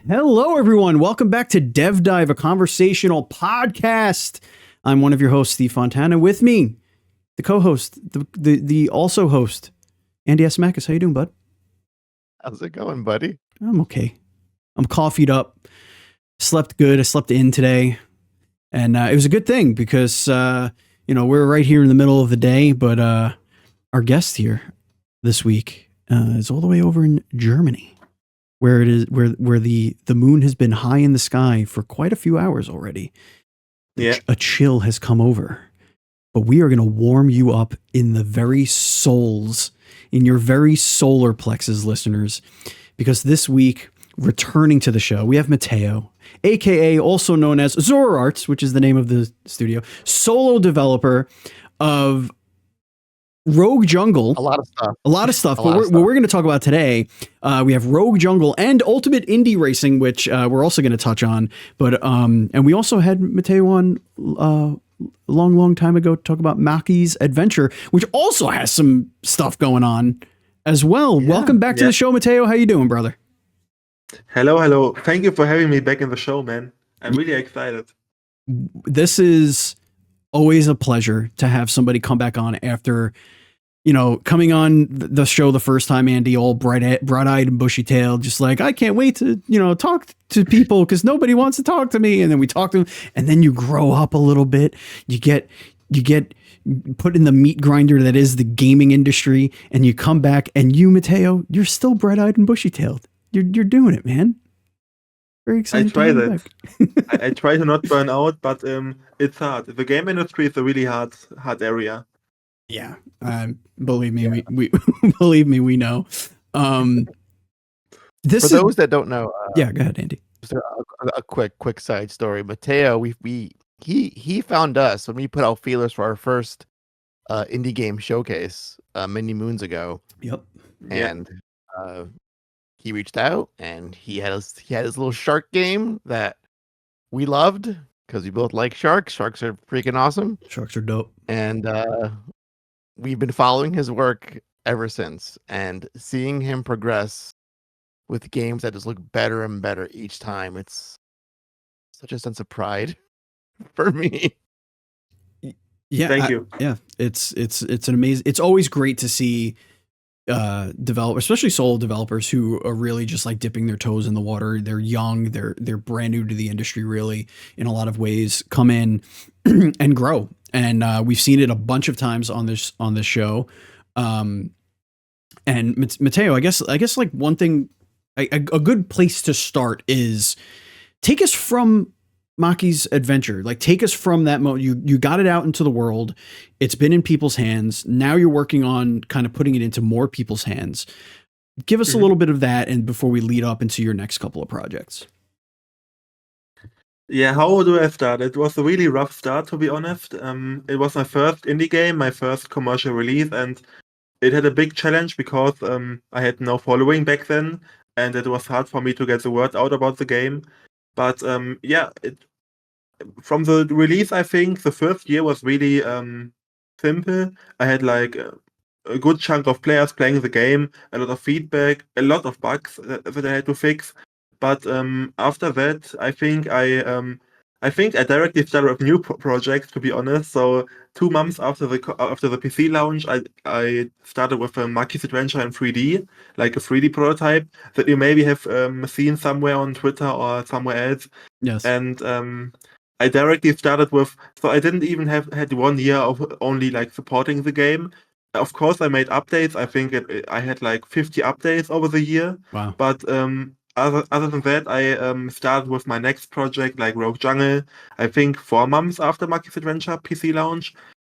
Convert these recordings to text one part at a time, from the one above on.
Hello, everyone. Welcome back to DevDive, a conversational podcast. I'm one of your hosts, Steve Fontana. With me, the co-host, the also host, Andy S. Makis. How you doing, bud? How's it going, buddy? I'm okay. I'm coffeeed up. Slept good. I slept in today, and it was a good thing because we're right here in the middle of the day. But our guest here this week is all the way over in Germany, where it is where the moon has been high in the sky for quite a few hours already. Yeah. A chill has come over, but we are going to warm you up in the very souls, in your very solar plexus, listeners, because this week, returning to the show, we have Mateo, aka also known as Zora Arts, which is the name of the studio, solo developer of Rogue Jungle. A lot of stuff. But what we're going to talk about today, we have Rogue Jungle and Ultimate Indie Racing, which we're also going to touch on. But and we also had Mateo on a long time ago to talk about Maki's Adventure, which also has some stuff going on as well. Yeah, Welcome back to the show, Mateo. How you doing, brother? Hello. Thank you for having me back in the show, man. I'm really excited. This is always a pleasure to have somebody come back on after, coming on the show the first time, Andy, all bright-eyed and bushy-tailed, just like, I can't wait to, talk to people because nobody wants to talk to me. And then we talk to them, and then you grow up a little bit. You get put in the meat grinder that is the gaming industry, and you come back, and you, Mateo, you're still bright-eyed and bushy-tailed. You're doing it, man. Very excited. I try that. I try to not burn out, but it's hard. The game industry is a really hard area. Yeah, believe me, we believe me, we know. This for those that don't know, yeah, go ahead, Andy. Just a quick side story. Mateo, he found us when we put out feelers for our first indie game showcase many moons ago. Yep. And he reached out, and he had his little shark game that we loved because we both like sharks. Sharks are freaking awesome. Sharks are dope. And we've been following his work ever since, and seeing him progress with games that just look better and better each time. It's such a sense of pride for me. Yeah. Thank you. Yeah. It's an amazing, it's always great to see developers, especially solo developers who are really just like dipping their toes in the water. They're young, they're brand new to the industry, really, in a lot of ways, come in and grow. And we've seen it a bunch of times on this show. And Mateo, I guess like one thing, a good place to start is take us from Maki's Adventure. Like, take us from that moment. You got it out into the world. It's been in people's hands. Now you're working on kind of putting it into more people's hands. Give us a little bit of that, and before we lead up into your next couple of projects. Yeah, how do I start? It was a really rough start, to be honest. It was my first indie game, my first commercial release, and it had a big challenge because I had no following back then, and it was hard for me to get the word out about the game. But from the release, I think the first year was really simple. I had like a good chunk of players playing the game, a lot of feedback, a lot of bugs that I had to fix. But after that, I think I directly started a new project, to be honest. So 2 months after the PC launch, I started with a Maki's Adventure in 3D, like a 3D prototype that you maybe have seen somewhere on Twitter or somewhere else. Yes. And I directly started with, so I didn't even had 1 year of only like supporting the game. Of course, I made updates. I think I had like 50 updates over the year. Wow. But other than that, I started with my next project, like Rogue Jungle, I think 4 months after Maki's Adventure PC launch.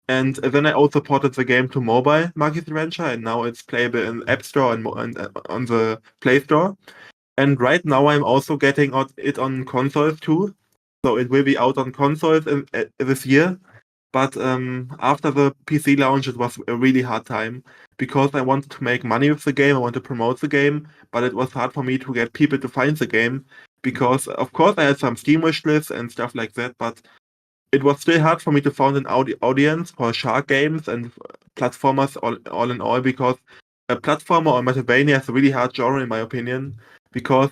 And then I also ported the game to mobile, Maki's Adventure, and now it's playable in App Store and on the Play Store. And right now I'm also getting it on consoles too. So it will be out on consoles this year. But after the PC launch, it was a really hard time because I wanted to make money with the game. I wanted to promote the game, but it was hard for me to get people to find the game because, of course, I had some Steam wish lists and stuff like that, but it was still hard for me to find an audience for shark games and platformers all in all, because a platformer or Metroidvania is a really hard genre in my opinion, because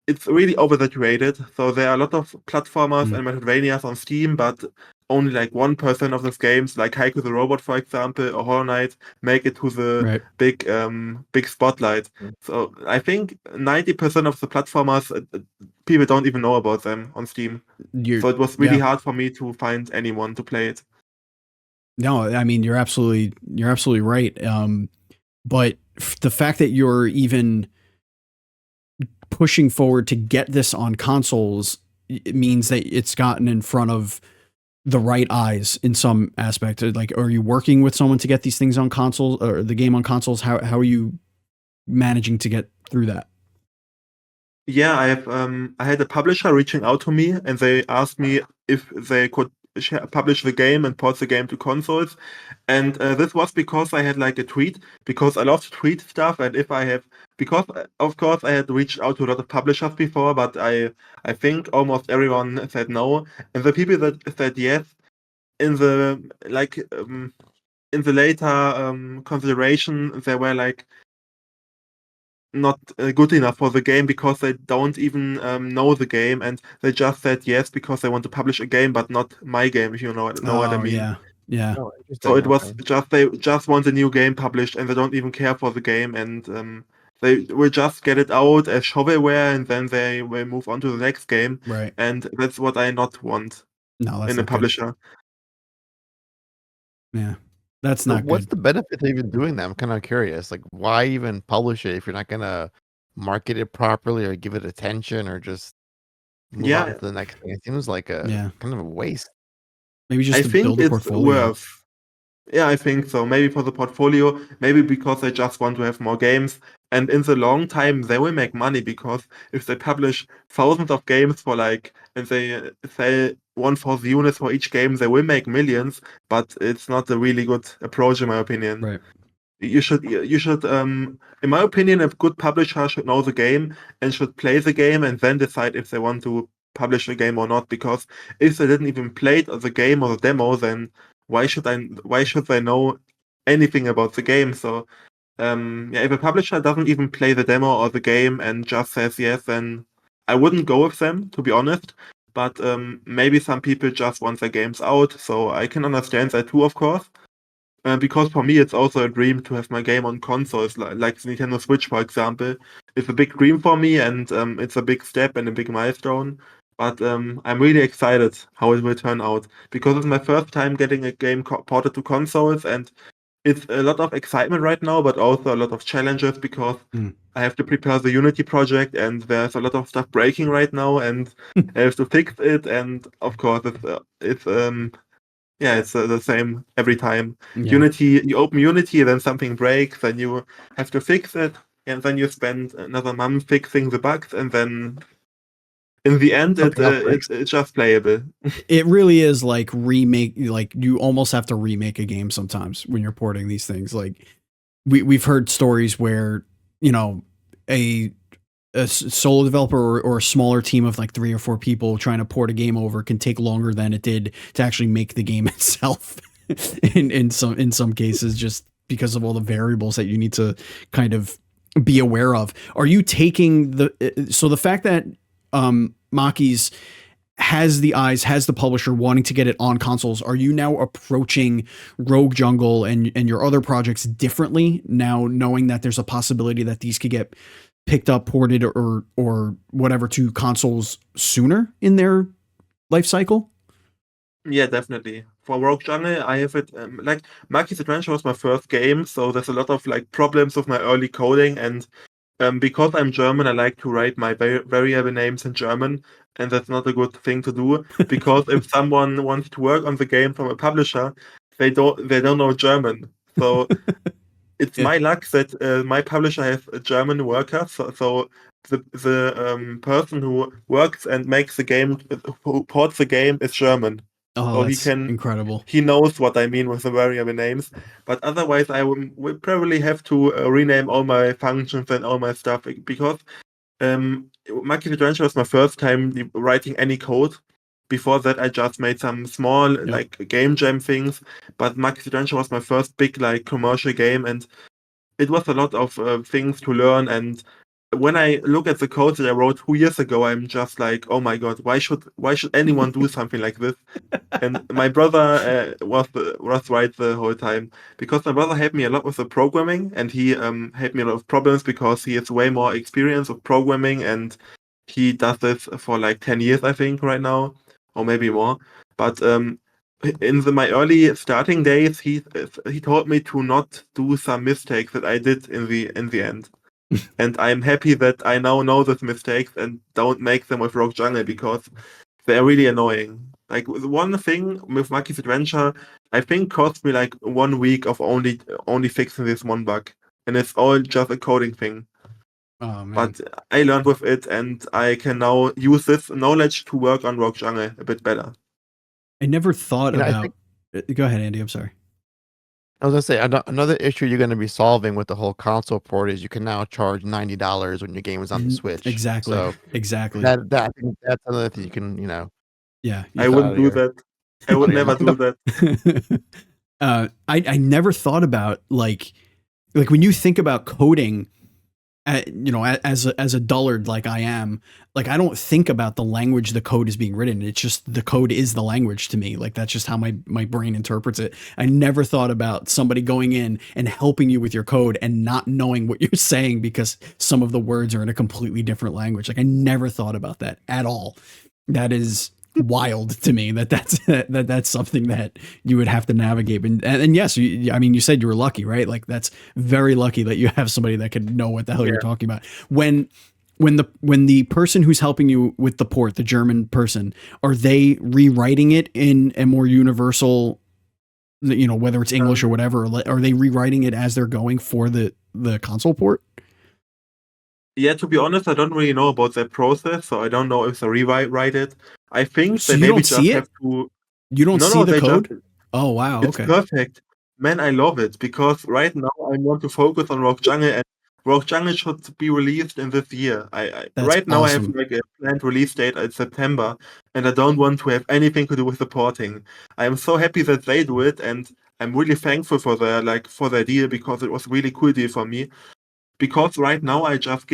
it's really oversaturated. So there are a lot of platformers Mm. and Metroidvanias on Steam, but only like 1% of those games, like Haiku the Robot, for example, or Hollow Knight, make it to the Right. big spotlight. So I think 90% of the platformers, people don't even know about them on Steam. So it was really hard for me to find anyone to play it. No, I mean you're absolutely right. But the fact that you're even pushing forward to get this on consoles, it means that it's gotten in front of the right eyes in some aspect. Like, are you working with someone to get these things on consoles or the game on consoles? How are you managing to get through that? Yeah, I had a publisher reaching out to me, and they asked me if they could publish the game and port the game to consoles. And this was because I had like a tweet, because I love to tweet stuff, and if I have, because of course I had reached out to a lot of publishers before, but I think almost everyone said no, and the people that said yes in the in the later consideration, they were like not good enough for the game because they don't even know the game, and they just said yes because they want to publish a game, but not my game, if you know what I mean. Yeah. Oh, So interesting. it was Okay. just they just want a new game published, and they don't even care for the game, and they will just get it out as shovelware, and then they will move on to the next game, Right. and that's what I not want No, that's in a not good. publisher. Yeah, that's So not what's good. the benefit of even doing that? I'm kind of curious. Like, why even publish it if you're not gonna market it properly or give it attention or just move on Yeah, to the next thing? It seems like a Yeah, kind of a waste. maybe just I to think build a it's portfolio. worth. Yeah, I think so. Maybe for the portfolio, maybe because they just want to have more games. And in the long time, they will make money because if they publish thousands of games for like, and they sell 1,000 units for each game, they will make millions. But it's not a really good approach, in my opinion. Right. You should in my opinion, a good publisher should know the game and should play the game and then decide if they want to publish the game or not, because if they didn't even play the game or the demo, then why should they know anything about the game? So yeah, if a publisher doesn't even play the demo or the game and just says yes, then I wouldn't go with them, to be honest. But maybe some people just want their games out, so I can understand that too, of course. Because for me, it's also a dream to have my game on consoles, like the Nintendo Switch, for example. It's a big dream for me, and it's a big step and a big milestone. But I'm really excited how it will turn out, because it's my first time getting a game ported to consoles, and it's a lot of excitement right now, but also a lot of challenges because Mm. I have to prepare the Unity project, and there's a lot of stuff breaking right now, and I have to fix it. And of course, it's the same every time. Yeah. Unity, you open Unity, then something breaks, then you have to fix it, and then you spend another month fixing the bugs, and then in the end, Something else breaks. it's just playable. It really is like like you almost have to remake a game sometimes when you're porting these things. Like we've heard stories where, you know, a solo developer or a smaller team of like 3 or 4 people trying to port a game over can take longer than it did to actually make the game itself in some cases, just because of all the variables that you need to kind of be aware of. Are you taking the fact that Maki's has the publisher wanting to get it on consoles, are you now approaching Rogue Jungle and your other projects differently now, knowing that there's a possibility that these could get picked up, ported, or whatever to consoles sooner in their life cycle? Yeah, definitely. For Rogue Jungle, I have it like Maki's Adventure was my first game, so there's a lot of like problems with my early coding, and because I'm German, I like to write my variable names in German, and that's not a good thing to do, because if someone wants to work on the game from a publisher, they don't know German. So it's Yeah. my luck that my publisher has a German worker, so the person who works and makes the game, who ports the game, is German. Oh, So that's incredible. he knows what I mean with the variable names. But otherwise, I will probably have to rename all my functions and all my stuff, because Maki Adventure was my first time writing any code. Before that, I just made some small Yep. like game jam things. But Maki Adventure was my first big like commercial game, and it was a lot of things to learn. And when I look at the code that I wrote 2 years ago, I'm just like, oh my god, why should anyone do something like this? And my brother was right the whole time, because my brother helped me a lot with the programming, and he helped me a lot of problems because he has way more experience of programming, and he does this for like 10 years, I think, right now, or maybe more. But in my early starting days, he told me to not do some mistakes that I did in the end. And I'm happy that I now know those mistakes and don't make them with Rogue Jungle, because they're really annoying. Like one thing with Maki's Adventure, I think cost me like 1 week of only fixing this one bug, and it's all just a coding thing. Oh man, But I learned with it, and I can now use this knowledge to work on Rogue Jungle a bit better. I never thought I about. think Go ahead, Andy. I'm sorry. I was gonna say another issue you're gonna be solving with the whole console port is you can now charge $90 when your game is on the Switch. Exactly. So Exactly. that I think that's another thing you can Yeah. I wouldn't do that. I would never do that. I never thought about like when you think about coding, as a dullard like I am, like I don't think about the language the code is being written. It's just the code is the language to me. Like that's just how my brain interprets it. I never thought about somebody going in and helping you with your code and not knowing what you're saying because some of the words are in a completely different language. Like I never thought about that at all. That is wild to me that's something that you would have to navigate. And yes, you said you were lucky, right? Like that's very lucky that you have somebody that could know what the hell you're talking about. When the person who's helping you with the port, the German person, are they rewriting it in a more universal, whether it's English or whatever, or are they rewriting it as they're going for the console port? Yeah, to be honest, I don't really know about that process, so I don't know if they rewrite it. I think So they you maybe don't just see it? have to. You don't see the They code? just. Oh wow, It's okay. perfect. Man, I love it, because right now I want to focus on Rogue Jungle, and Rogue Jungle should be released in this year. That's Right now I have awesome. like a planned release date in September, and I don't want to have anything to do with the porting. I am so happy that they do it, and I'm really thankful for their deal, because it was a really cool deal for me. Because right now I just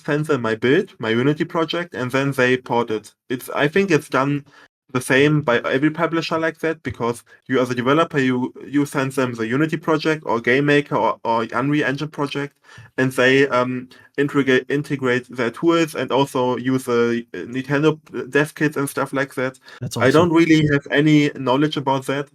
send them my build, my Unity project, and then they port it. I think it's done the same by every publisher like that, because you as a developer, you send them the Unity project or Game Maker or Unreal Engine project, and they integrate their tools and also use the Nintendo dev kits and stuff like that. That's I awesome. don't really have any knowledge about that.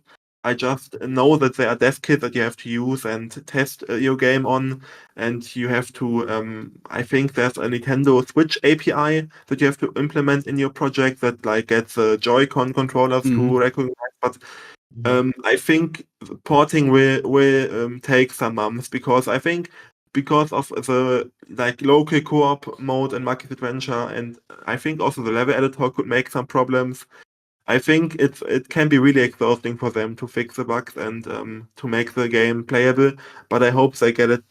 I just know that there are dev kits that you have to use and test your game on, and you have to. I think there's a Nintendo Switch API that you have to implement in your project that like gets the Joy-Con controllers to recognize. But I think porting will take some months, because I think because of the like local co-op mode in Maki's Adventure, and I think also the level editor could make some problems. I think it can be really exhausting for them to fix the bugs and to make the game playable. But I hope they get it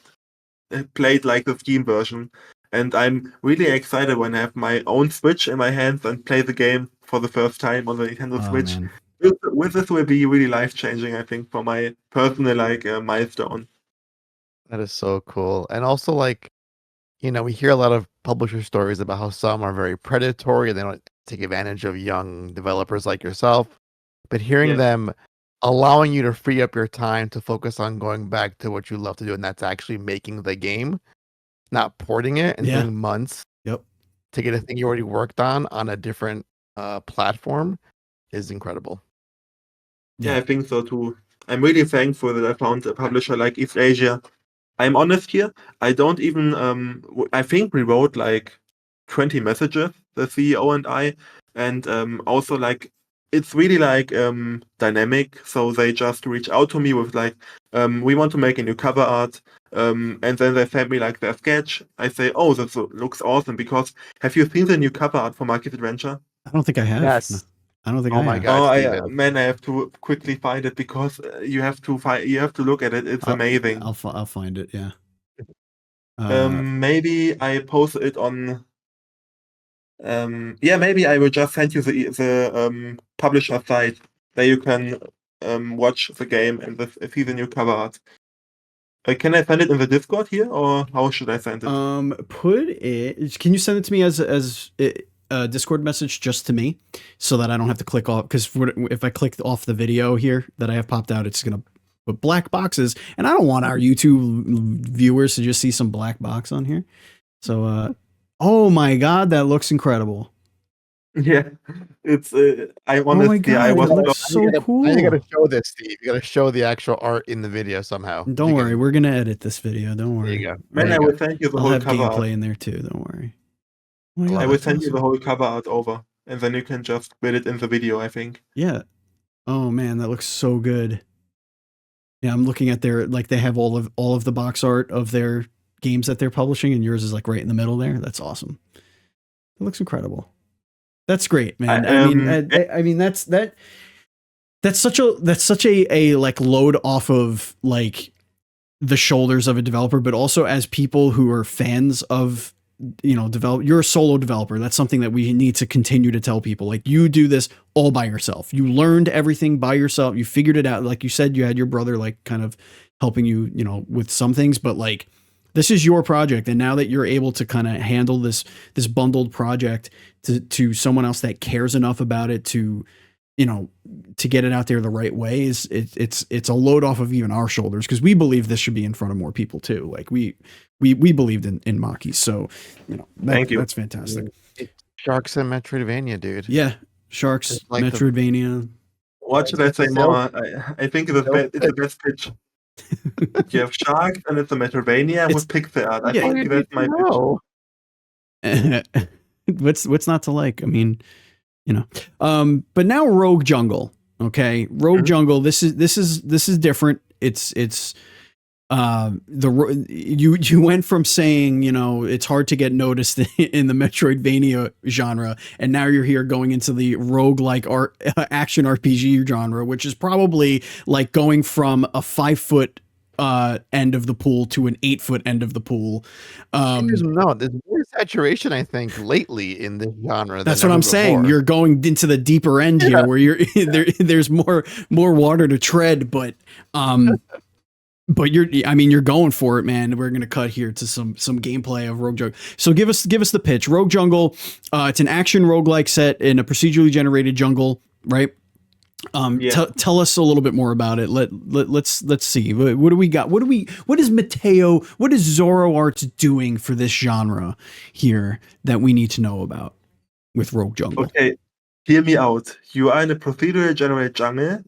played like the Steam version. And I'm really excited when I have my own Switch in my hands and play the game for the first time on the Nintendo Oh Switch. man. With this will be really life changing, I think, for my personal milestone. That is so cool. And also we hear a lot of publisher stories about how some are very predatory and they don't take advantage of young developers like yourself. But hearing Yeah. them allowing you to free up your time to focus on going back to what you love to do, and that's actually making the game, not porting it and Yeah. spending months Yep. to get a thing you already worked on a different platform is incredible. Yeah, I think so too. I'm really thankful that I found a publisher like East Asia. I'm honest here. I don't even. I think we wrote like 20 messages, the CEO and I, and also like it's really like dynamic. So they just reach out to me with like, we want to make a new cover art, and then they send me like their sketch. I say, oh, that looks awesome. Because have you seen the new cover art for Maki's Adventure? I don't think I have. Yes. No, I don't think Oh I my have. God, Oh, Steven. man, I have to quickly find it, because you have to look at it. It's amazing. I'll find it. Yeah. Maybe I post it on. Yeah, maybe I will just send you the publisher site, where you can watch the game and see the new cover art. Can I send it in the Discord here, or how should I send it? Put it. Can you send it to me as a Discord message just to me, so that I don't have to click off? Because if I click off the video here that I have popped out, it's gonna put black boxes, and I don't want our YouTube viewers to just see some black box on here. So, oh my god, that looks incredible. Yeah, it's. I Oh my honestly, I god, was it looks so cool. You gotta show this, Steve. You gotta show the actual art in the video somehow. Don't worry, we're gonna edit this video. Don't There worry. you go. Man, I will send you the I'll whole have cover art. gameplay in there too. Don't worry. Oh my I god, I will that's send you awesome. the whole cover art over, and then you can just build it in the video, I think. Yeah. Oh man, that looks so good. Yeah, I'm looking at their, like, they have all of the box art of their games that they're publishing, and yours is like right in the middle there. That's awesome. It looks incredible. That's great, man. I mean that's such a like load off of like the shoulders of a developer, but also as people who are fans of, you know, you're a solo developer. That's something that we need to continue to tell people. Like, you do this all by yourself. You learned everything by yourself. You figured it out. Like you said, you had your brother like kind of helping you, you know, with some things, but like, this is your project. And now that you're able to kind of handle this bundled project to someone else that cares enough about it to, you know, to get it out there the right way, it's a load off of even our shoulders, because we believe this should be in front of more people too. Like we believed in Maki. So, you know, Thank you. That's fantastic. Sharks and Metroidvania, dude. Yeah. Sharks, It's like Metroidvania. What should I say more? I think it's the best pitch. You have Shark, and it's a Metroidvania with pixel art. I think that's my pitch. What's not to like? I mean, you know. But now Rogue Jungle. Okay, Rogue Jungle. This is different. It's you went from saying, you know, it's hard to get noticed in the Metroidvania genre, and now you're here going into the roguelike action RPG genre, which is probably like going from a 5-foot end of the pool to an 8-foot end of the pool. There's more saturation, I think, lately in this genre. That's what I'm saying. You're going into the deeper end here, where you're there's more water to tread, but you're going for it, man. We're gonna cut here to some gameplay of Rogue Jungle. So give us the pitch. Rogue Jungle. It's an action roguelike set in a procedurally generated jungle, right? Tell us a little bit more about it. Let's see. What do we got? What is Zoroark doing for this genre here that we need to know about with Rogue Jungle? Okay, hear me out. You are in a procedurally generated jungle.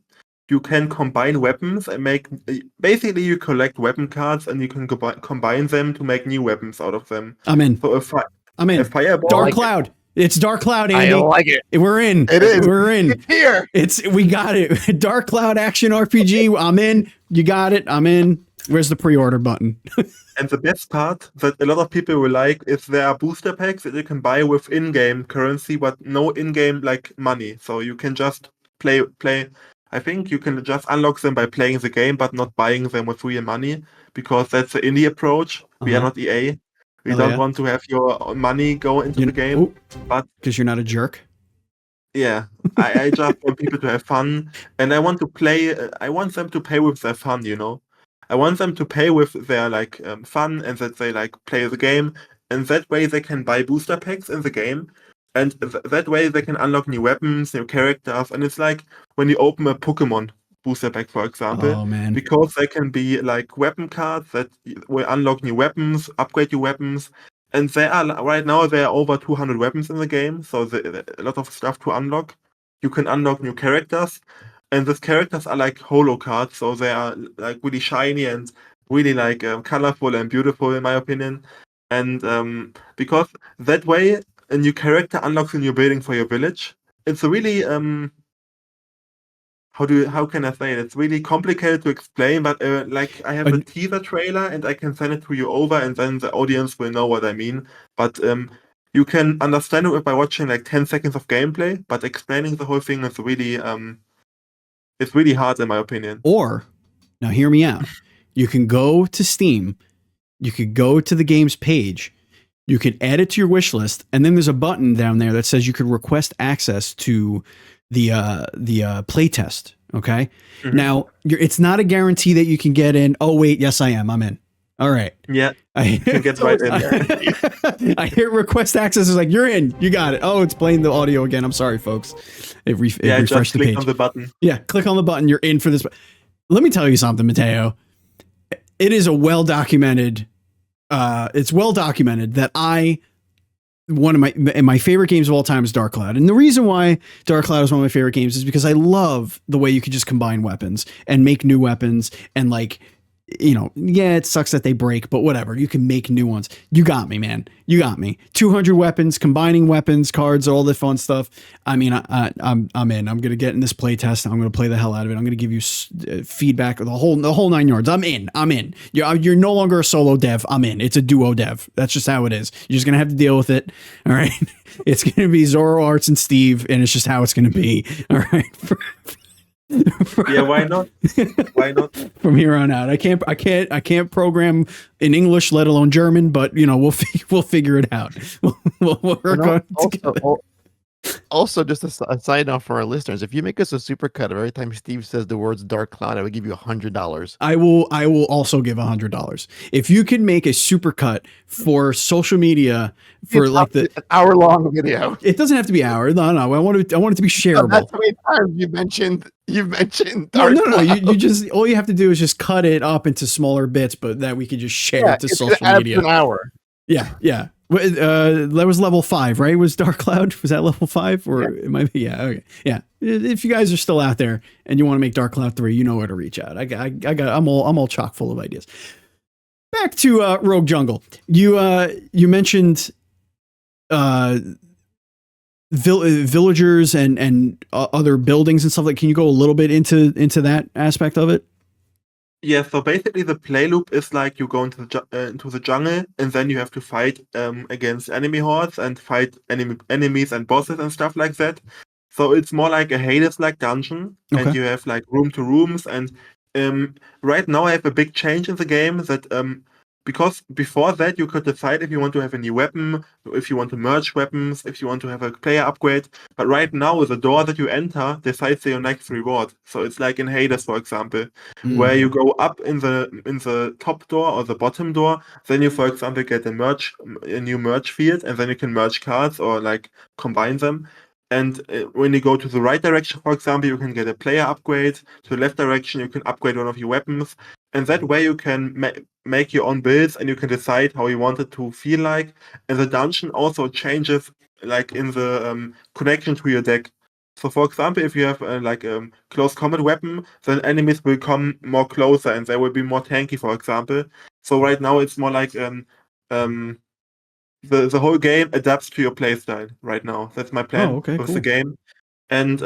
You can combine weapons and basically you collect weapon cards, and you can combine them to make new weapons out of them. I'm in. So I'm in. A fireball. Dark Cloud. It's Dark Cloud, Andy. I like it. We're in. It is. We're in. It's here. We got it. Dark Cloud action RPG. I'm in. You got it. I'm in. Where's the pre-order button? And the best part that a lot of people will like is there are booster packs that you can buy with in-game currency, but no in-game like money. So you can just play. I think you can just unlock them by playing the game, but not buying them with real money, because that's the indie approach. We are not EA. We don't want to have your money go into the game, but because you're not a jerk. Yeah, I just want people to have fun, and I want to play. I want them to pay with their fun. You know, I want them to pay with their like fun, and that they like play the game, and that way they can buy booster packs in the game, and that way they can unlock new weapons, new characters, and it's like when you open a Pokemon booster pack, for example. Oh man! Because they can be like weapon cards that will unlock new weapons, upgrade your weapons, and there are over 200 weapons in the game, so a lot of stuff to unlock. You can unlock new characters, and these characters are like holo cards, so they are like really shiny and really like colorful and beautiful, in my opinion. And because that way a new character unlocks a new building for your village. It's a really how can I say it? It's really complicated to explain, but like I have a teaser trailer and I can send it to you over, and then the audience will know what I mean. But you can understand it by watching like 10 seconds of gameplay, but explaining the whole thing is really it's really hard, in my opinion. Or, now hear me out. You can go to Steam, you could go to the game's page, you could add it to your wish list, and then there's a button down there that says you could request access to the playtest. Okay. Mhm. Now, it's not a guarantee that you can get in. Oh, wait. Yes, I am. I'm in. All right. Yeah, I can get So right it's in. there. I hear request access is like, you're in. You got it. Oh, it's playing the audio again. I'm sorry, folks. It Yeah, just refreshed the click page. on the button. Yeah. Click on the button. You're in for this. Let me tell you something, Mateo. It is a well documented. It's well documented that one of my favorite games of all time is Dark Cloud. And the reason why Dark Cloud is one of my favorite games is because I love the way you could just combine weapons and make new weapons and like, yeah, it sucks that they break, but whatever. You can make new ones. You got me, man. You got me. 200 weapons, combining weapons, cards, all the fun stuff. I mean, I'm in. I'm gonna get in this play test. I'm gonna play the hell out of it. I'm gonna give you feedback, the whole 9 yards. I'm in. You're no longer a solo dev. I'm in. It's a duo dev. That's just how it is. You're just gonna have to deal with it. All right. It's gonna be Zoro, Arts, and Steve, and it's just how it's gonna be. All right. Yeah, why not? Why not? From here on out, I can't program in English, let alone German. But we'll figure it out. We'll work on it together. Also, just a side note for our listeners: if you make us a supercut of every time Steve says the words "Dark Cloud," I would give you $100. I will also give $100 if you can make a supercut for social media for like the an hour-long video. It doesn't have to be hour. No. I want it to be shareable. That's how many times you mentioned. Well, Dark no. Cloud. You just all you have to do is just cut it up into smaller bits, but that we could just share it to it's social gonna add media. an hour. Yeah. That was level 5, right? Was Dark Cloud? Was that level 5? Or it might be? Yeah. Okay. Yeah. If you guys are still out there and you want to make Dark Cloud 3, you know where to reach out. I'm all chock full of ideas. Back to Rogue Jungle. You mentioned villagers and other buildings and stuff. Like, can you go a little bit into that aspect of it? Yeah, so basically the play loop is like you go into the jungle and then you have to fight against enemy hordes and fight enemies and bosses and stuff like that. So it's more like a Hades-like dungeon, and Okay. you have like room to rooms. And right now I have a big change in the game that because before that you could decide if you want to have a new weapon, if you want to merge weapons, if you want to have a player upgrade. But right now the door that you enter decides your next reward. So it's like in Hades, for example, where you go up in the top door or the bottom door, then you, for example, get a new merge field, and then you can merge cards or like combine them. And when you go to the right direction, for example, you can get a player upgrade. To the left direction, you can upgrade one of your weapons. And that way you can make your own builds, and you can decide how you want it to feel like. And the dungeon also changes like in the connection to your deck. So for example, if you have like a close combat weapon, then enemies will come more closer and they will be more tanky, for example. So right now it's more like the whole game adapts to your playstyle right now. That's my plan okay, with cool. the game. And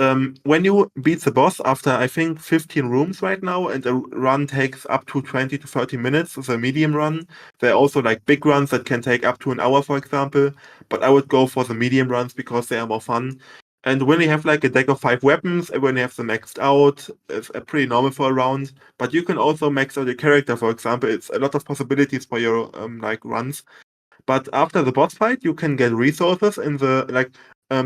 when you beat the boss after, I think, 15 rooms right now, and a run takes up to 20 to 30 minutes, the medium run. There are also like big runs that can take up to an hour, for example. But I would go for the medium runs because they are more fun. And when you have like a deck of 5 weapons, and when you have them maxed out, it's pretty normal for a round. But you can also max out your character, for example. It's a lot of possibilities for your like runs. But after the boss fight, you can get resources in the like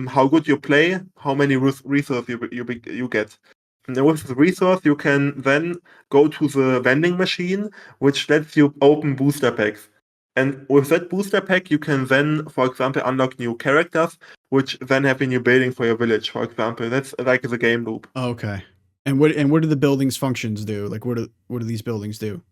how good you play, how many resources you get. And then with the resource, you can then go to the vending machine, which lets you open booster packs. And with that booster pack, you can then, for example, unlock new characters, which then have a new building for your village, for example. That's like the game loop. Okay. And what do the buildings functions do? Like, what do these buildings do?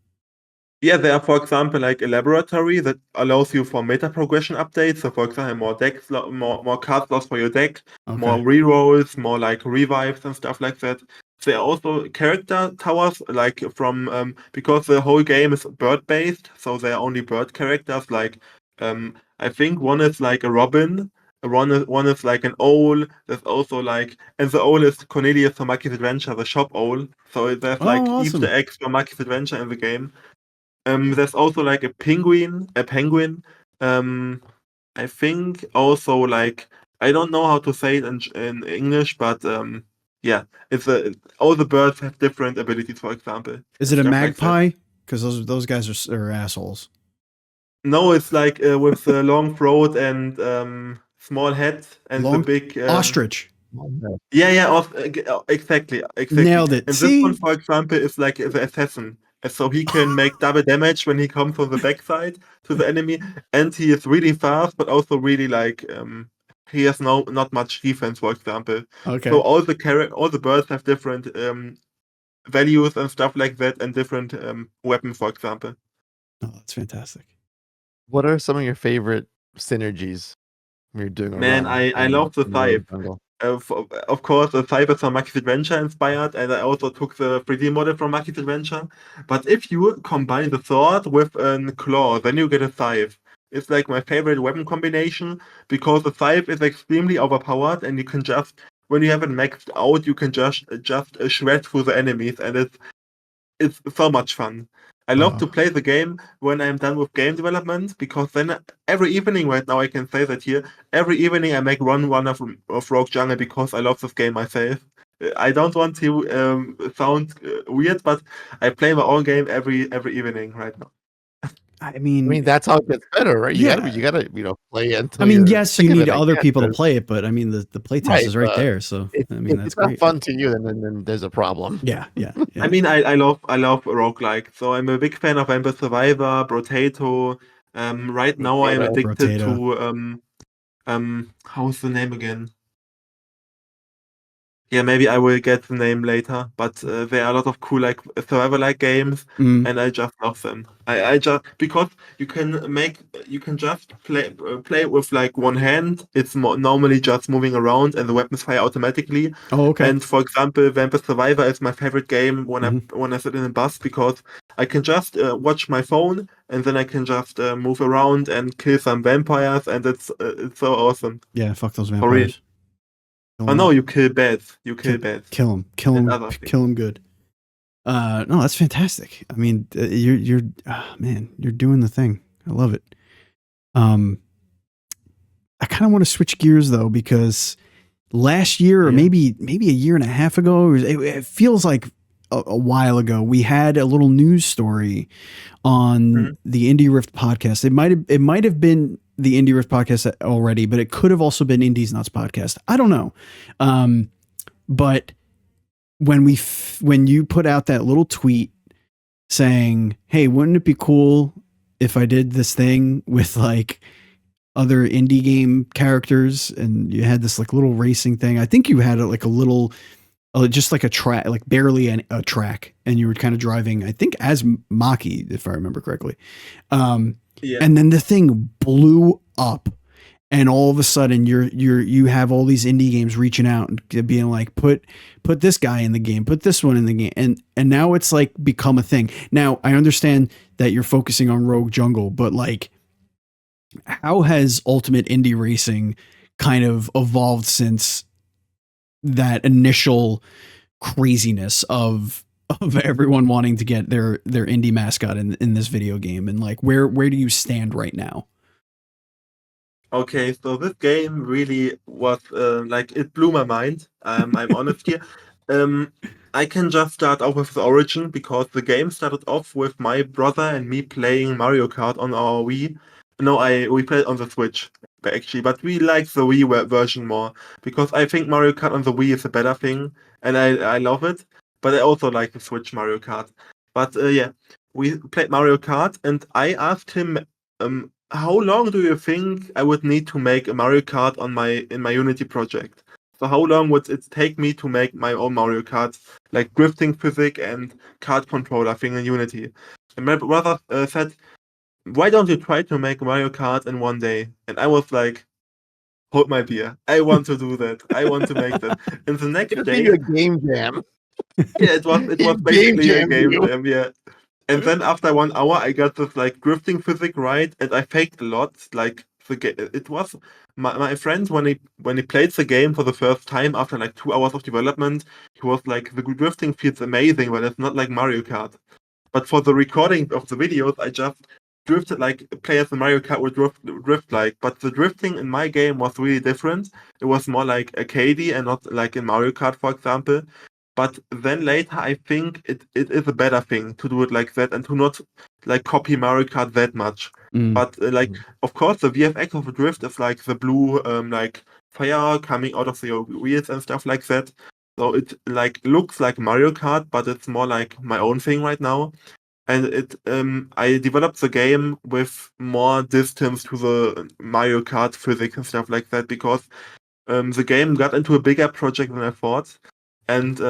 Yeah, they are, for example, like a laboratory that allows you for meta progression updates. So, for example, more deck more card slots for your deck, more rerolls, more like revives and stuff like that. There are also character towers, like from because the whole game is bird based, so there are only bird characters. Like I think one is like a robin, one is like an owl. There's also like, and the owl is Cornelius from Maki's Adventure, the shop owl. So there's like awesome. Easter eggs from Maki's Adventure in the game. There's also like a penguin. I think also like, I don't know how to say it in English, but yeah, all the birds have different abilities. For example, is it a stuff like that. magpie? Because those guys are assholes. No, it's like with the long throat and small head and the big ostrich. Yeah, exactly. Nailed it. And this one, See? for example, is like the assassin. And so he can make double damage when he comes from the backside to the enemy, and he is really fast, but also really like he has not much defense, for example. So Okay. all the birds have different values and stuff like that, and different weapons, for example. Oh, that's fantastic. What are some of your favorite synergies when you're doing a Man, run? I love the in the Rogue scythe. Jungle? Of course, the scythe is from Maki's Adventure inspired, and I also took the 3D model from Maki's Adventure. But if you combine the sword with a claw, then you get a scythe. It's like my favorite weapon combination because the scythe is extremely overpowered, and you can just, when you have it maxed out, you can just shred through the enemies, and it's so much fun. I love to Oh, play the game when I'm done with game development because then every evening right now I can say that here every evening I make one of Rogue Jungle because I love this game myself. I don't want to sound weird, but I play my own game every evening right now. I I mean, mean, that's how it gets better, right? You yeah. gotta, play I until mean, you're yes, you sick of need it, I other guess. people to But play it, but I mean, the play test right, is right there. So, if I mean, if that's it's not great. fun to you, then there's a problem. Yeah, yeah, I yeah. mean, I love roguelike, so I'm a big fan of Vampire Survivor, Brotato. Right now I'm Potato. addicted Rotato. to how's the name again? Yeah, maybe I will get the name later, but there are a lot of cool like survivor-like games, Mm. and I just love them. I just because you can just play with like one hand. It's normally just moving around, and the weapons fire automatically. Oh, okay. And for example, Vampire Survivor is my favorite game Mhm. when I sit in a bus because I can just watch my phone, and then I can just move around and kill some vampires, and it's so awesome. Yeah, fuck those For real. vampires. Kill Oh 'em no, all. you kill bats. You kill Kill, bats kill them. Kill and them. other things. Kill them good. No, that's fantastic. I mean, you're man, you're doing the thing. I love it. Um, I kind of want to switch gears though because last year or Yeah. maybe a year and a half ago, it feels like a while ago, we had a little news story on Mhm. the Indie Rift podcast. It might have been the Indie Rift podcast already, but it could have also been Indies Nuts podcast. I don't know. But when you put out that little tweet saying, "Hey, wouldn't it be cool if I did this thing with like other indie game characters?" And you had this like little racing thing. I think you had like a little, just like a track, like barely a track, and you were kind of driving, I think, as Maki, if I remember correctly. Yeah. And then the thing blew up, and all of a sudden you have all these indie games reaching out and being like, put this guy in the game, put this one in the game, and now it's like become a thing. Now I understand that you're focusing on Rogue Jungle, but like, how has Ultimate Indie Racing kind of evolved since that initial craziness of everyone wanting to get their indie mascot in this video game, and like, where do you stand right now? Okay, so this game really was like it blew my mind. I'm honest here. Um, I can just start off with the origin because the game started off with my brother and me playing Mario Kart on our Wii. No, we played on the Switch actually, but we like the Wii version more because I think Mario Kart on the Wii is a better thing, and I love it. But I also like the Switch Mario Kart. But yeah, we played Mario Kart, and I asked him how long do you think I would need to make a Mario Kart in my Unity project? So how long would it take me to make my own Mario Kart, like drifting physics and kart controller thing in Unity? And my brother said, "Why don't you try to make Mario Kart in one day?" And I was like, "Hold my beer! I want to do that. I want to make that." And the next It'll give day, you a game jam. yeah, it was He game basically a jammed game you. jam, yeah. And then after 1 hour, I got this like drifting physics right, and I faked a lot. Like it was my friend when he played the game for the first time after like 2 hours of development, he was like, the drifting feels amazing, but it's not like Mario Kart. But for the recording of the videos, I just drifted like players in Mario Kart would drift like. But the drifting in my game was really different. It was more like arcadey and not like in Mario Kart, for example. But then later, I think it is a better thing to do it like that and to not like copy Mario Kart that much. Mm. But like, of course, the VFX of a drift is like the blue like fire coming out of your wheels and stuff like that. So it like looks like Mario Kart, but it's more like my own thing right now. And I developed the game with more distance to the Mario Kart physics and stuff like that because the game got into a bigger project than I thought. And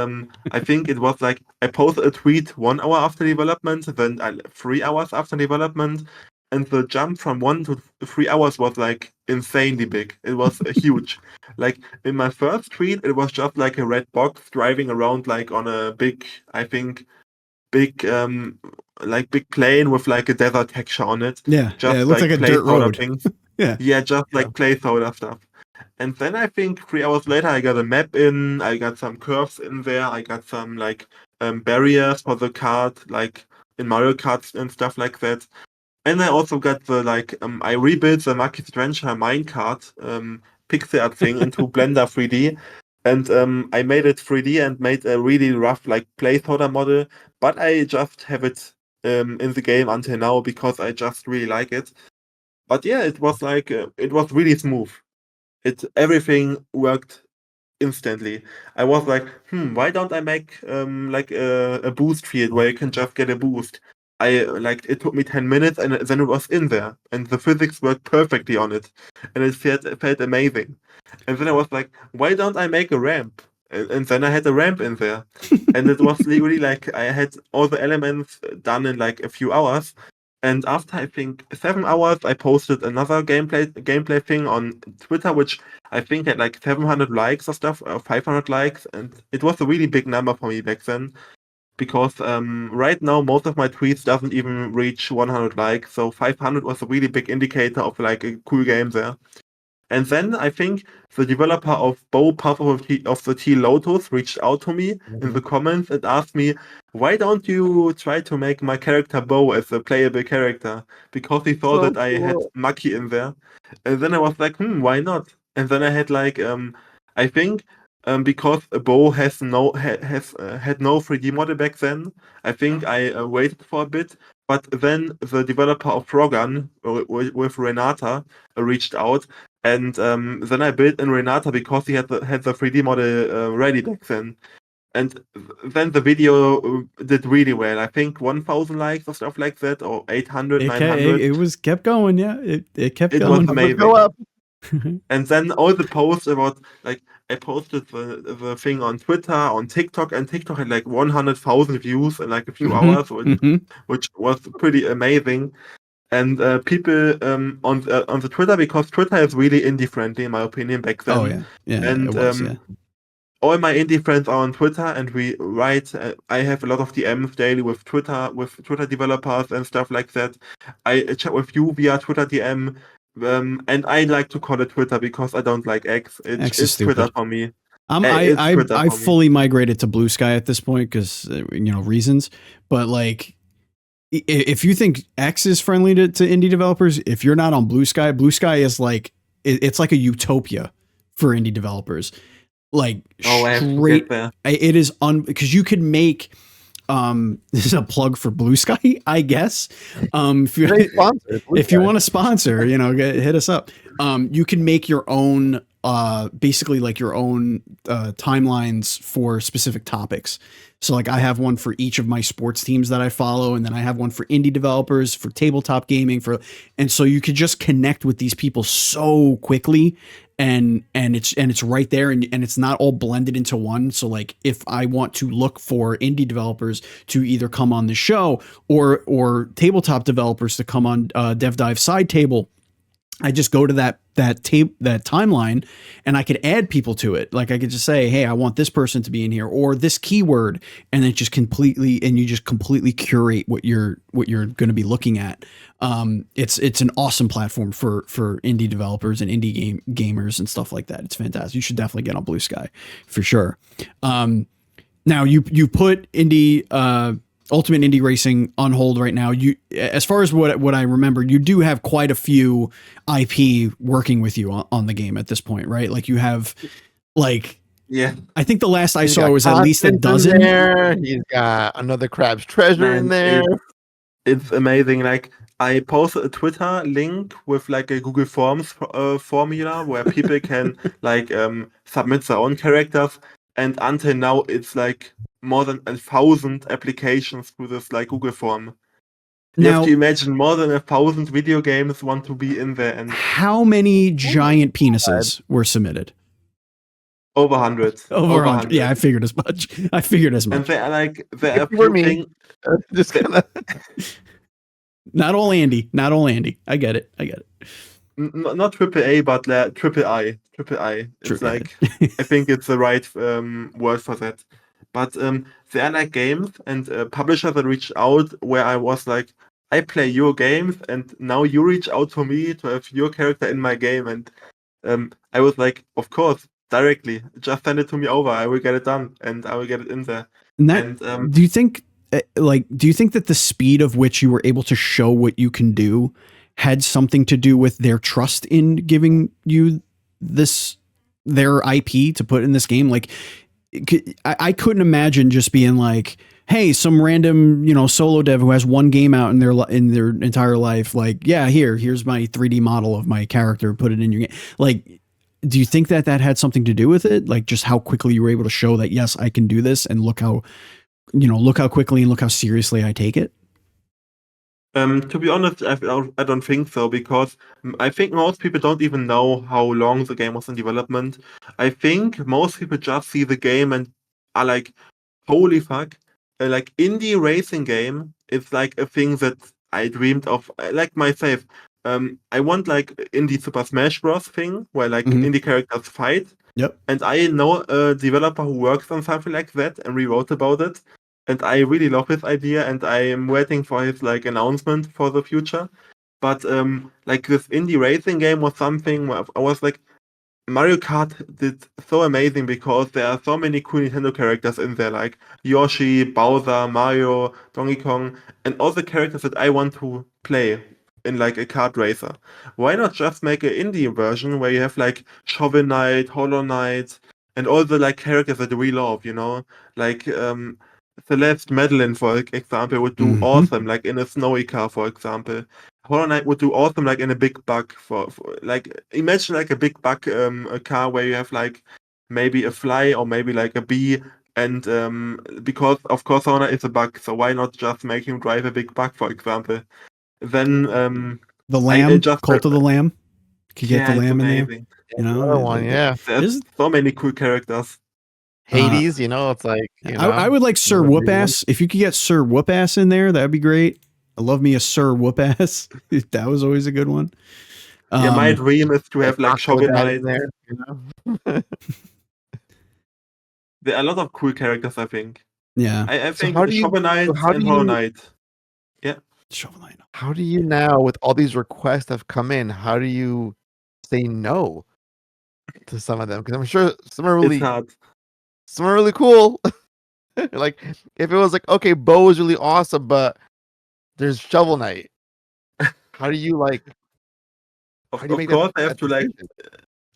I think it was like I posted a tweet 1 hour after development, then 3 hours after development, and the jump from 1 to 3 hours was like insanely big. It was huge. Like in my first tweet, it was just like a red box driving around like on a big, I think, big like big plane with like a desert texture on it. Yeah, Just it looks like a dirt placeholder road. things. Yeah. Yeah, just like placeholder stuff. And then I think 3 hours later, I got a map in, I got some curves in there, I got some like barriers for the kart, like in Mario Kart and stuff like that. And I also got the like I rebuilt the Maki's Adventure minecart pixel art thing into Blender 3D, and I made it 3D and made a really rough like placeholder model, but I just have it in the game until now because I just really like it. But yeah, it was like it was really smooth. Everything worked instantly. I was like, why don't I make like a boost field where you can just get a boost? I like it took me 10 minutes and then it was in there and the physics worked perfectly on it and it felt amazing. And then I was like, why don't I make a ramp? And then I had a ramp in there. And it was really like I had all the elements done in like a few hours. And after I think 7 hours, I posted another gameplay thing on Twitter, which I think had like 700 likes or stuff, or 500 likes, and it was a really big number for me back then. Because right now most of my tweets doesn't even reach 100 likes, so 500 was a really big indicator of like a cool game there. And then I think the developer of Bow Path of the T Lotus reached out to me in the comments and asked me, why don't you try to make my character Bow as a playable character? Because he saw that I had Maki in there. And then I was like, why not? And then I had like, I think because Bow has had no 3D model back then, I think I waited for a bit. But then the developer of Frogan with Renata reached out, and then I built in Renata because he had the 3D model ready back then. And then the video did really well. I think 1,000 likes or stuff like that, or 800, 900. It was kept going. Yeah, it kept It going. was amazing. Go up. And then all the posts about like I posted the thing on Twitter, on TikTok, and TikTok had like 100,000 views in like a few hours, which was pretty amazing. And people on the Twitter, because Twitter is really indie friendly in my opinion back then. Oh yeah, and it was, yeah. all my indie friends are on Twitter, and we write. I have a lot of DMs daily with Twitter developers and stuff like that. I chat with you via Twitter DM, and I like to call it Twitter because I don't like X. X is It's Twitter stupid. for me. I fully migrated to Blue Sky at this point because reasons. But like, if you think X is friendly to indie developers, if you're not on Blue Sky is like it's like a utopia for indie developers. Like straight, it is because you could make. This is a plug for Blue Sky, I guess. If you want to sponsor, hit us up. You can make your own, basically like your own timelines for specific topics. So like I have one for each of my sports teams that I follow, and then I have one for indie developers, for tabletop gaming, and so you could just connect with these people so quickly. And it's right there, and it's not all blended into one. So like if I want to look for indie developers to either come on the show or tabletop developers to come on DevDive side table, I just go to that timeline, and I could add people to it. Like I could just say, hey, I want this person to be in here or this keyword, and you just completely curate what you're going to be looking at. It's an awesome platform for indie developers and indie gamers and stuff like that. It's fantastic. You should definitely get on Blue Sky for sure. Now you put Ultimate Indie Racing on hold right now. You, as far as what I remember, you do have quite a few IP working with you on the game at this point, right? Like you have, like, yeah. I think the last I saw was at least a dozen. There. He's got another Crab's Treasure in there. It's amazing. Like I posted a Twitter link with like a Google Forms formula where people can like submit their own characters, and until now it's like more than 1,000 applications through this like Google form. You have Now, to imagine more than 1,000 video games want to be in there, and how many giant penises were submitted? over 100. Over 100. Yeah, I figured as much. And much. they are like there If are you were few me, things. just gonna. Not all Andy. Not all Andy. I get it. Not triple A, but triple I. Triple I. It's True, yeah. like I think it's the right word for that. But there are like games and publishers that reached out where I was like, I play your games, and now you reach out to me to have your character in my game, and I was like, of course, directly, just send it to me over. I will get it done, and I will get it in there. And that, And do you think that the speed of which you were able to show what you can do had something to do with their trust in giving you their IP to put in this game? Like, I couldn't imagine just being like, hey, some random, solo dev who has one game out in their entire life, like, yeah, here's my 3D model of my character, put it in your game. Like, do you think that had something to do with it? Like, just how quickly you were able to show that, yes, I can do this, and look how quickly and look how seriously I take it? To be honest, I don't think so, because I think most people don't even know how long the game was in development. I think most people just see the game and are like, holy fuck, like indie racing game is like a thing that I dreamed of, like myself. I want like indie Super Smash Bros. Thing where like Mhm. indie characters fight. Yep. And I know a developer who works on something like that, and we wrote about it. And I really love his idea, and I am waiting for his like announcement for the future. But like this indie racing game was something where I was like, Mario Kart did so amazing because there are so many cool Nintendo characters in there, like Yoshi, Bowser, Mario, Donkey Kong, and all the characters that I want to play in like a kart racer. Why not just make an indie version where you have like Shovel Knight, Hollow Knight, and all the like characters that we love, Like Celeste Madeline, for example, would do Mhm. awesome, like in a snowy car, for example. Hollow Knight would do awesome, like in a big bug for like imagine like a big bug a car where you have like maybe a fly or maybe like a bee, and because of course Hollow Knight is a bug, so why not just make him drive a big bug, for example? Then The I lamb, just Cult of the Lamb. Could get the it's lamb in there. amazing. Another one, yeah. There's so many cool characters. Hades, it's like I would like Sir another Whoop big one. Ass. If you could get Sir Whoop Ass in there, that'd be great. I love me a Sir Whoop Ass. That was always a good one. Yeah, my dream is to have like Taco Shovel Dad Knight. in there, There are a lot of cool characters, I think. Yeah. I So think how do you- Shovel Knight so how and do Hollow you- Knight. Shovel Knight. How do you now, with all these requests that have come in, how do you say no to some of them? Because I'm sure some are It's hard. really cool. Like if it was like, okay, Bo is really awesome, but there's Shovel Knight. How do you like? Of How do you make course, that? I have that to like decision?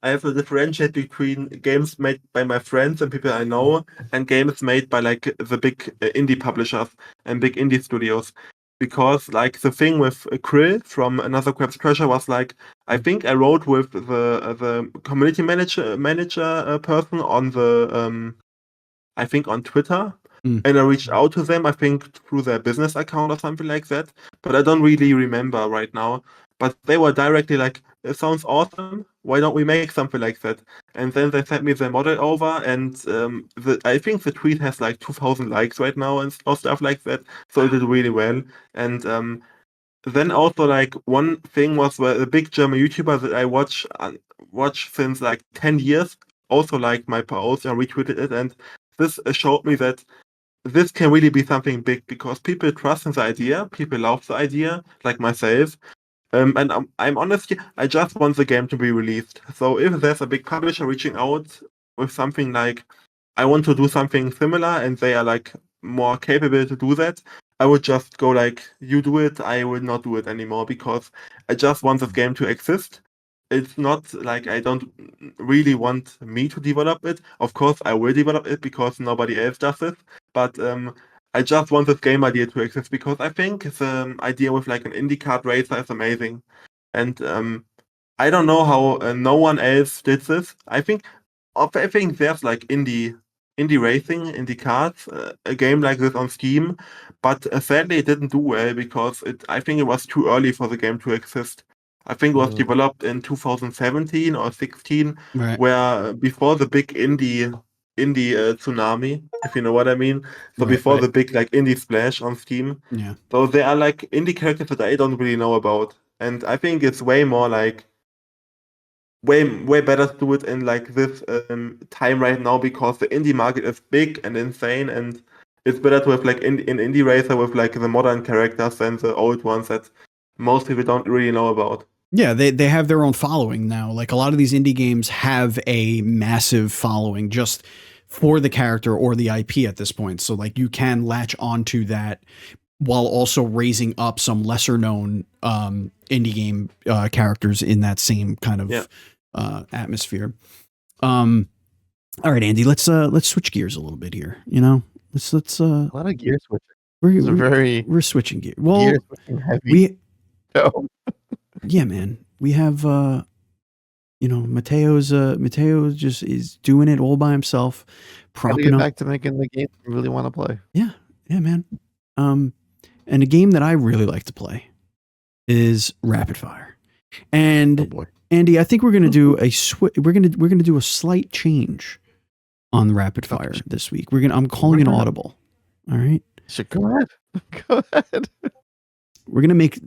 I have to differentiate between games made by my friends and people I know, and games made by like the big indie publishers and big indie studios. Because like the thing with Krill from Another Crab's Treasure was like, I think I wrote with the community manager person on the I think on Twitter, Mm. and I reached out to them, I think through their business account or something like that, but I don't really remember right now. But they were directly like, it sounds awesome, why don't we make something like that? And then they sent me the model over, and I think the tweet has like 2,000 likes right now and stuff like that, so it did really well. And then also like one thing was where a big German YouTuber that I watch since like 10 years also liked my post and retweeted it, and this showed me that this can really be something big because people trust in the idea, people love the idea, like myself. And I'm honestly, I just want the game to be released. So if there's a big publisher reaching out with something like, I want to do something similar, and they are like more capable to do that, I would just go like, you do it, I will not do it anymore, because I just want this game to exist. It's not like I don't really want me to develop it. Of course, I will develop it because nobody else does it. But I just want this game idea to exist because I think the idea with like an indie kart racer is amazing. And I don't know how no one else did this. I think there's like indie racing, indie karts, a game like this on Steam, but sadly it didn't do well because I think it was too early for the game to exist. I think it was developed in 2017 or 16, Right. where before the big indie tsunami, if you know what I mean. So Right. before the big like indie splash on Steam. Yeah. So there are like indie characters that I don't really know about, and I think it's way more like way better to do it in like this time right now because the indie market is big and insane, and it's better to have like an indie racer with like the modern characters than the old ones that most people don't really know about. Yeah, they have their own following now. Like a lot of these indie games have a massive following just for the character or the IP at this point. So like you can latch onto that while also raising up some lesser known indie game characters in that same kind of atmosphere. All right, Andy, let's switch gears a little bit here. You know, let's a lot of gear switching. we're switching gears. Well, gear switching heavy. Yeah, man. We have Mateo just is doing it all by himself, propping get up. back to making the game you really want to play. Yeah, man. And a game that I really like to play is Rapid Fire. And Andy, I think we're gonna do we're gonna do a slight change on Rapid Fire this week. I'm calling an audible. All right. Go ahead. Go ahead. We're gonna make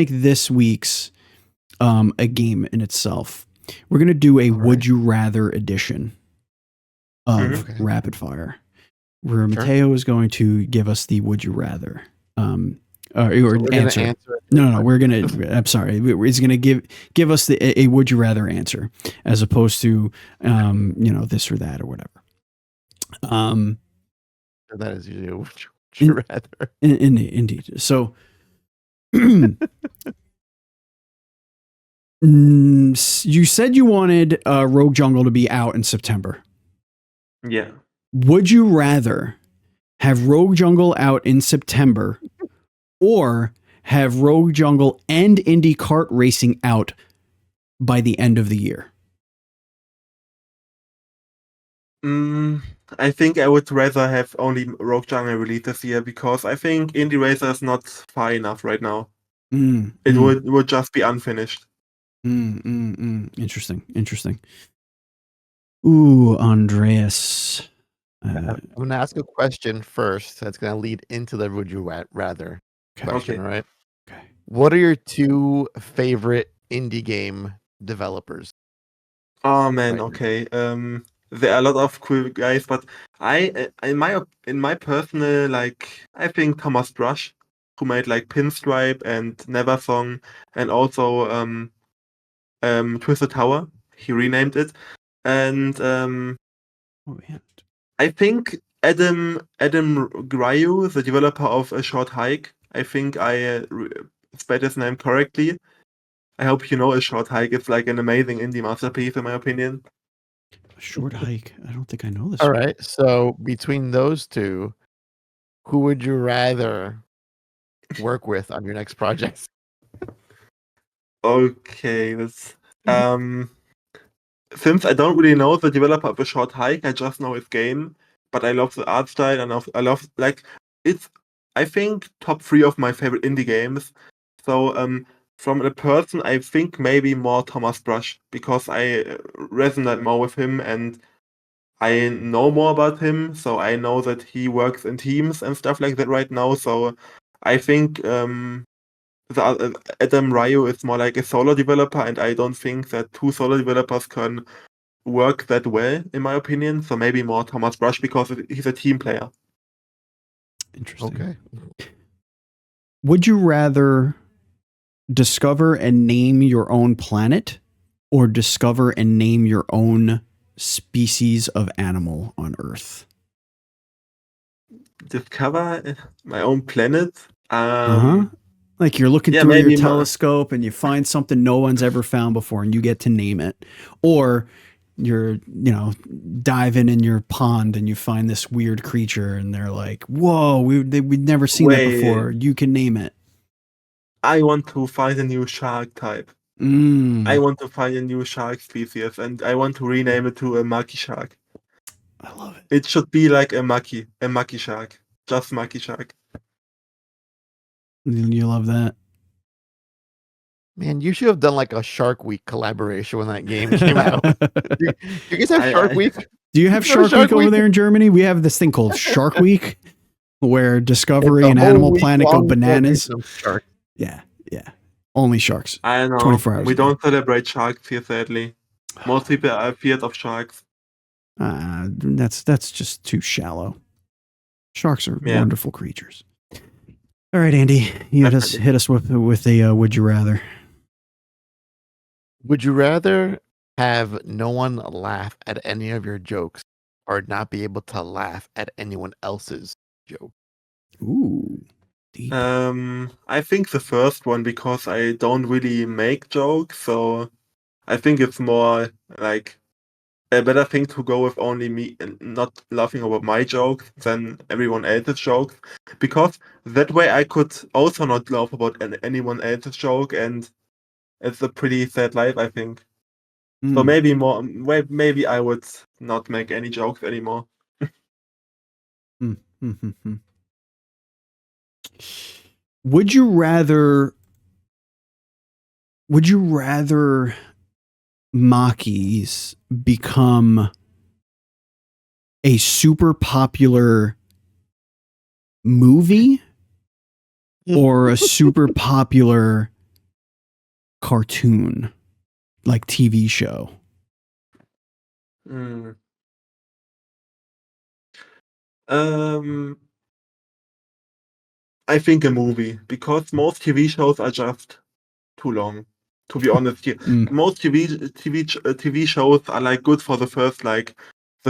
this week's a game in itself. We're gonna do a Would You Rather edition of Rapid Fire, where Mateo is going to give us the Would You Rather or answer. No, we're gonna. I'm sorry. He's gonna give us a Would You Rather answer as opposed to this or that or whatever. That is usually a Would You Rather. Indeed. So. You said you wanted Rogue Jungle to be out in September. Yeah. Would you rather have Rogue Jungle out in September or have Rogue Jungle and Indy Kart Racing out by the end of the year? I think I would rather have only Rogue Jungle released this year because I think Indie Racer is not far enough right now. It would just be unfinished. Interesting. Ooh, Andreas. I'm going to ask a question first that's going to lead into the Would You Rather question, right? Okay. What are your two favorite indie game developers? Oh man, okay. There are a lot of cool guys, but in my personal like, I think Thomas Brush, who made like Pinstripe and Neversong, and also Twisted Tower. He renamed it, and I think Adam Gryu, the developer of A Short Hike. I think I spelled his name correctly. I hope you know A Short Hike. It's like an amazing indie masterpiece, in my opinion. A Short Hike. I don't think I know this. All right. So between those two, who would you rather work with on your next project? Okay, that's since I don't really know the developer of A Short Hike, I just know his game. But I love the art style, and I love like it's. I think top 3 of my favorite indie games. So from a person, I think maybe more Thomas Brush because I resonate more with him and I know more about him. So I know that he works in teams and stuff like that right now. So I think Adam Ryu is more like a solo developer, and I don't think that 2 solo developers can work that well, in my opinion. So maybe more Thomas Brush because he's a team player. Interesting. Okay. Would you rather discover and name your own planet or discover and name your own species of animal on Earth? Discover my own planet? Like you're looking through your telescope and you find something no one's ever found before and you get to name it. Or diving in your pond and you find this weird creature and they're like, whoa, we'd never seen that Wait. before. You can name it. I want to find a new shark type. Mm, I want to find a new shark species, and I want to rename it to a Maki shark. I love it. It should be like a Maki shark. Just Maki shark. You love that. Man, you should have done like a Shark Week collaboration when that game came out. You guys have Shark Week? Do you have Shark Week over there in Germany? We have this thing called Shark Week where Discovery and Animal Planet go bananas. Yeah. Only sharks. I don't know. 24 hours We a day. don't celebrate sharks here, sadly. Most people are afraid of sharks. That's just too shallow. Sharks are wonderful creatures. All right, Andy, you hit us with a would you rather. Would you rather have no one laugh at any of your jokes or not be able to laugh at anyone else's joke? Ooh. Deep. I think the first one, because I don't really make jokes, so I think it's more like a better thing to go with only me and not laughing about my jokes than everyone else's jokes, because that way I could also not laugh about anyone else's joke, and it's a pretty sad life, I think. So maybe I would not make any jokes anymore. Would you rather Makis become a super popular movie or a super popular cartoon, like TV show? I think a movie, because most TV shows are just too long. To be honest, here, most TV shows are like good for the first the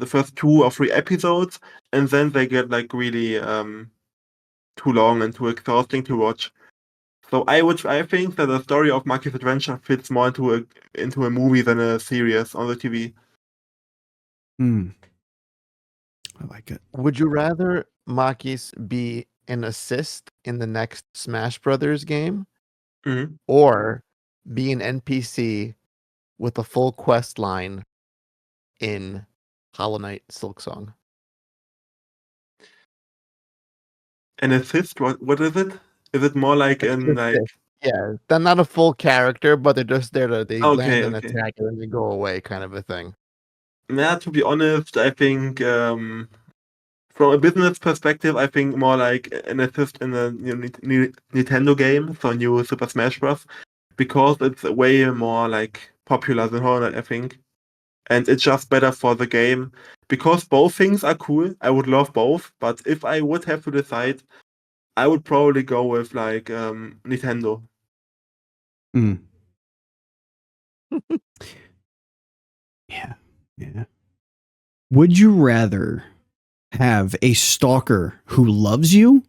first 2 or 3 episodes, and then they get like really too long and too exhausting to watch. So I think that the story of Maki's adventure fits more into a movie than a series on the TV. I like it. Would you rather Makis be an assist in the next Smash Brothers game, or be an NPC with a full quest line in Hollow Knight Silksong? An assist? What is it? Is it more like Yeah, they're not a full character, but they're just there to land an okay. attack and then they go away, kind of a thing. Yeah, to be honest, I think from a business perspective, I think more like an assist in a Nintendo game, so new Super Smash Bros., because it's way more like popular than Hollow Knight, I think, and it's just better for the game. Because both things are cool, I would love both, but if I would have to decide, I would probably go with like Nintendo. Yeah. Would you rather have a stalker who loves you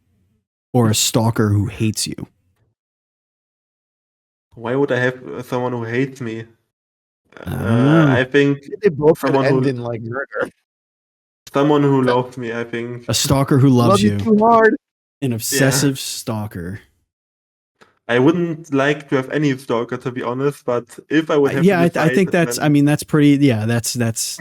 or a stalker who hates you? Why would I have someone who hates me? I don't know. I think they both could end in like murder. Someone who loves me, I think. A stalker who loves you. Too hard. An obsessive stalker. I wouldn't like to have any stalker, to be honest, but if I would have to decide, I think that's, I mean, that's pretty, that's, that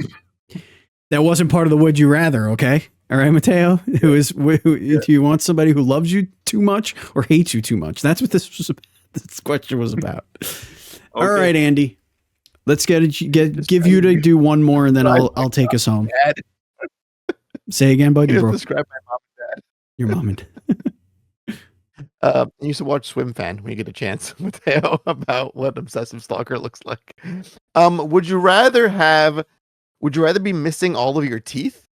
wasn't part of the would you rather, okay? All right, Mateo? Do you want somebody who loves you too much or hates you too much? That's what this question was about. Okay. All right, Andy. Let's give you to do one more, and then I'll take us home. Say again, bud. You describe my mom and dad. Your mom and dad. You used to watch Swim Fan when you get a chance, Mateo, about what obsessive stalker looks like. Would you rather be missing all of your teeth,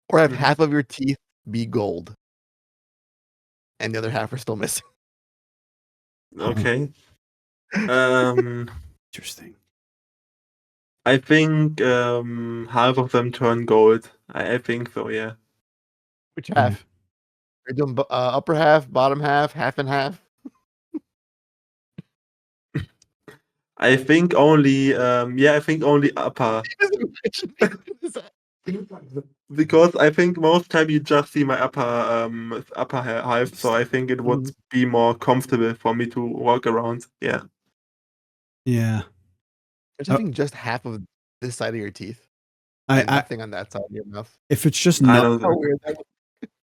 or have half of your teeth be gold, and the other half are still missing? Okay. Interesting. I think half of them turn gold. I think so, yeah. Which half? Are you doing upper half, bottom half, half and half? I think only upper. Because I think most time you just see my upper half, so I think it would be more comfortable for me to walk around. Yeah. Yeah. Having just half of this side of your teeth I and nothing on that side of your mouth. if it's just I not, don't How know. weird that was.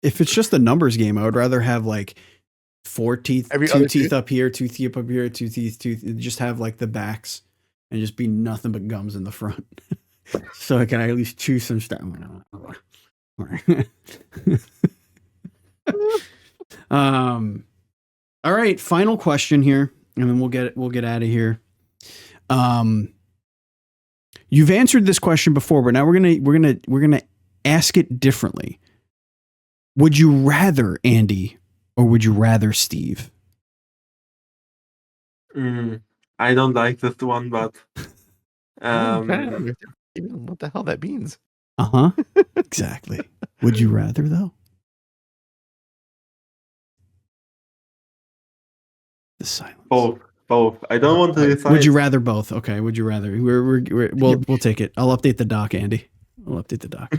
if it's just a numbers game, I would rather have like 4 teeth, Every 2 other teeth tooth? up here, 2 teeth up here, 2 teeth, just have like the backs and just be nothing but gums in the front. So I can at least chew some stuff. All right, final question here, and then we'll get out of here. You've answered this question before, but now we're gonna ask it differently. Would you rather Andy or would you rather Steve? I don't like this one, but I'm trying to understand even what the hell that means. Exactly. Would you rather though? The silence. Both. I don't want to decide. Would you rather both? Okay. Would you rather? We'll take it. I'll update the doc, Andy. I'll update the doc.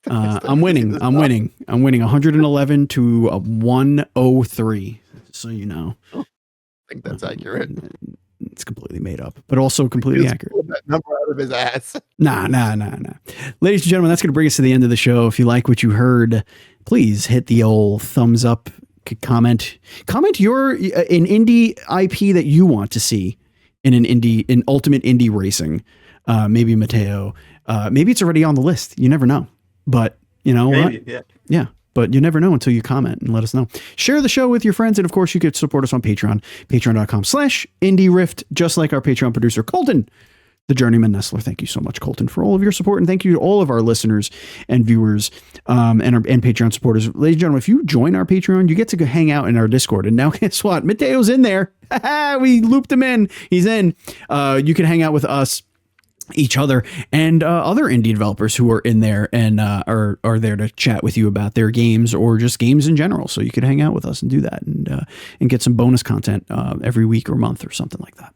I'm winning. I'm winning 111 to 103. So you know. I think that's accurate. It's completely made up, but also completely accurate. Pulled that number out of his ass. Nah. Ladies and gentlemen, that's going to bring us to the end of the show. If you like what you heard, please hit the old thumbs up. Comment your an indie IP that you want to see in ultimate indie racing. Maybe Mateo. Maybe it's already on the list. You never know. But you know Maybe, what? Yeah. But you never know until you comment and let us know. Share the show with your friends. And of course, you could support us on Patreon, patreon.com/IndieRift, just like our Patreon producer, Colton, the Journeyman Nestler. Thank you so much, Colton, for all of your support. And thank you to all of our listeners and viewers and Patreon supporters. Ladies and gentlemen, if you join our Patreon, you get to go hang out in our Discord. And now guess what? Mateo's in there. We looped him in. He's in. You can hang out with us, each other, and other indie developers who are in there and are there to chat with you about their games or just games in general. So you could hang out with us and do that and get some bonus content every week or month or something like that.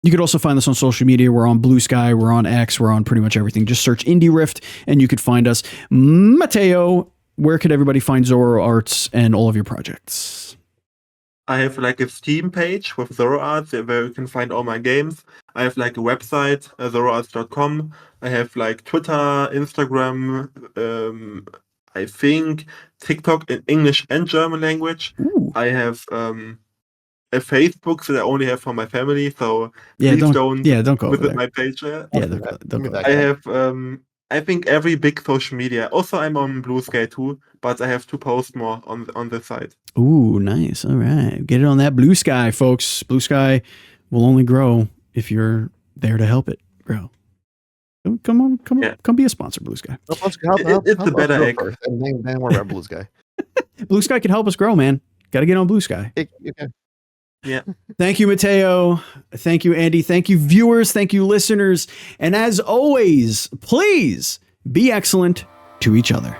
You could also find us on social media. We're on Blue Sky. We're on X. We're on pretty much everything. Just search Indie Rift and you could find us. Mateo, where could everybody find Zoro Arts and all of your projects? I have like a Steam page with Zoro Arts where you can find all my games. I have like a website, zoroarts.com. I have like Twitter, Instagram, I think TikTok in English and German language. Ooh. I have a Facebook that I only have for my family, so Yeah, please don't go over visit there. my page. Yeah, don't go I have I think every big social media. Also, I'm on Blue Sky too, but I have to post more on the site. Ooh, nice. All right. Get it on that Blue Sky, folks. Blue Sky will only grow if you're there to help it grow. Come on. Come be a sponsor, Blue Sky. It's a better egg. First, and then we're about Blue Sky. Blue Sky can help us grow, man. Got to get on Blue Sky. Yeah. Thank you, Mateo. Thank you, Andy. Thank you, viewers. Thank you, listeners. And as always, please be excellent to each other.